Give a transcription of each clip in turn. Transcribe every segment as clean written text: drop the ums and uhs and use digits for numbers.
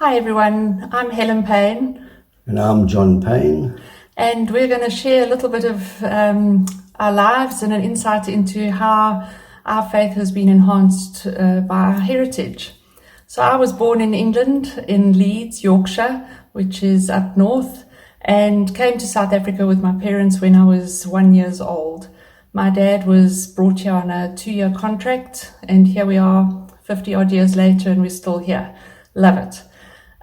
Hi everyone, I'm Helen Payne, And I'm John Payne. and we're going to share a little bit of our lives and an insight into how our faith has been enhanced by our heritage. So I was born in England, in Leeds, Yorkshire, which is up north, and came to South Africa with my parents when I was 1 year old. My dad was brought here on a 2-year contract, and here we are 50 odd years later and we're still here. Love it.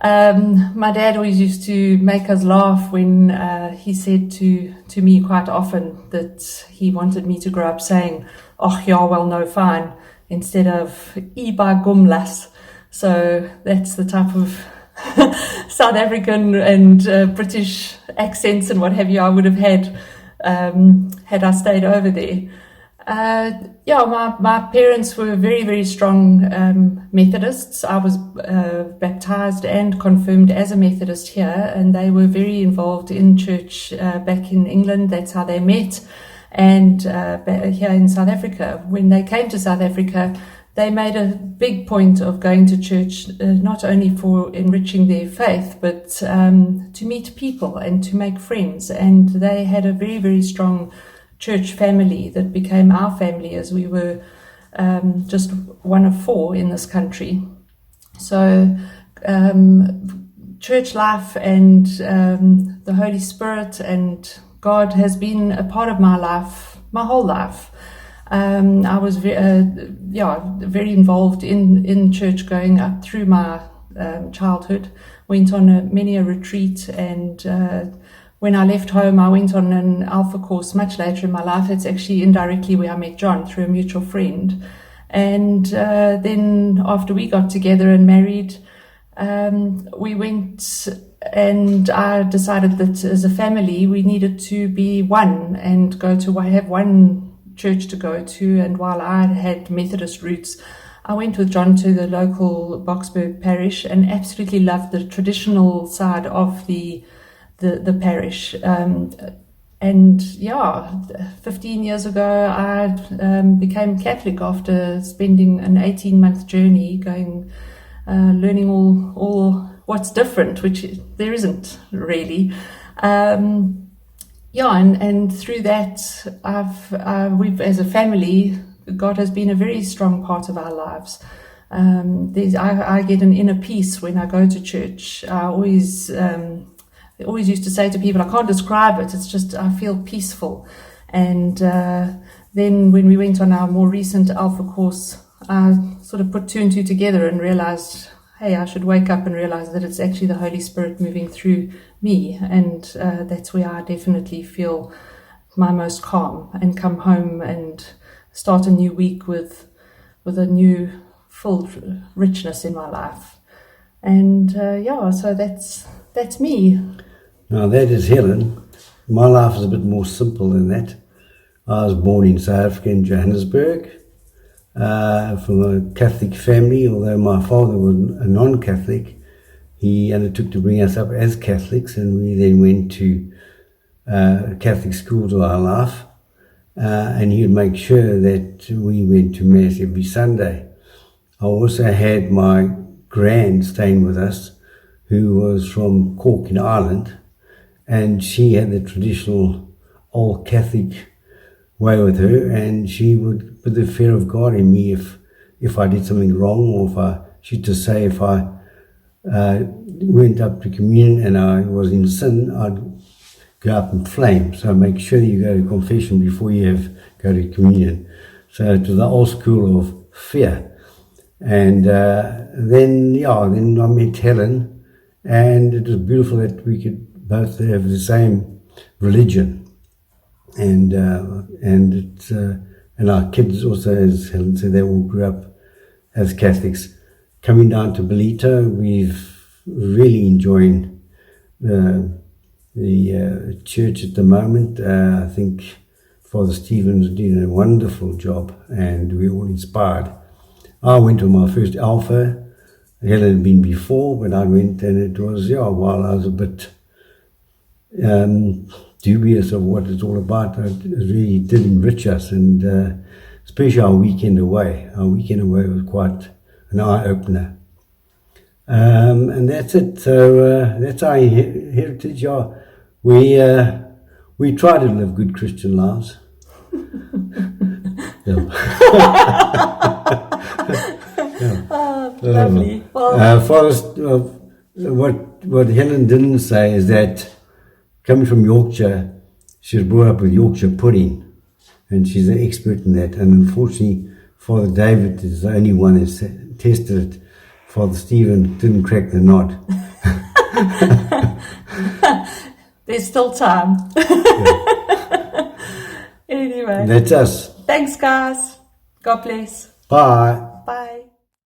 My dad always used to make us laugh when he said to me quite often that he wanted me to grow up saying, "Och ja, well, no, fine," instead of "Iba gumlas." So that's the type of South African and British accents and what have you I would have had had I stayed over there. My parents were very, very strong Methodists. I was baptized and confirmed as a Methodist here, and they were very involved in church back in England. That's how they met. And here in South Africa, when they came to South Africa, they made a big point of going to church, not only for enriching their faith, but to meet people and to make friends. And they had a very, very strong church family that became our family, as we were just one of 4 in this country. So church life and the Holy Spirit and God has been a part of my life, my whole life. I was very involved in church going up through my childhood. Went on many a retreat, and when I left home, I went on an Alpha course much later in my life. It's actually indirectly where I met John, through a mutual friend. And then after we got together and married, we went, and I decided that as a family we needed to be one and have one church to go to. And while I had Methodist roots, I went with John to the local Boksburg parish and absolutely loved the traditional side of the parish. And 15 years ago, I became Catholic after spending an 18-month journey going, learning all what's different, which there isn't really. And through that, we've, as a family, God has been a very strong part of our lives. I get an inner peace when I go to church. I always used to say to people, I can't describe it, it's just I feel peaceful. And then when we went on our more recent Alpha course, I sort of put 2 and 2 together and realized, hey, I should wake up and realize that it's actually the Holy Spirit moving through me. And that's where I definitely feel my most calm, and come home and start a new week with a new full richness in my life. And so that's me. Now that is Helen. My life is a bit more simple than that. I was born in South Africa, in Johannesburg, from a Catholic family. Although my father was a non-Catholic, he undertook to bring us up as Catholics, and we then went to Catholic schools all our life. And he would make sure that we went to Mass every Sunday. I also had my grand staying with us, who was from Cork in Ireland, and she had the traditional old Catholic way with her, and she would put the fear of God in me if I did something wrong, or she'd just say if I went up to communion and I was in sin, I'd go up in flames. So make sure you go to confession before you go to communion. So to the old school of fear. And then I met Helen, and it was beautiful that we could both have the same religion, and our kids also, as Helen said, they all grew up as Catholics. Coming down to Belito, we've really enjoying the church at the moment. I think Father Stephen's doing a wonderful job, and we're all inspired. I went to my first Alpha. Helen had been before, but I went, and it was, while I was a bit dubious of what it's all about, it really did enrich us, and especially our weekend away. Our weekend away was quite an eye-opener. And that's it. So that's our heritage. Yeah. We try to live good Christian lives. Yeah. Yeah. Oh, lovely. Well, What Helen didn't say is that coming from Yorkshire, she was brought up with Yorkshire pudding, and she's an expert in that. And unfortunately, Father David is the only one that's tested it. Father Stephen didn't crack the nut. there's still time. Yeah. Anyway, That's us. thanks, guys. God bless. Bye. Bye.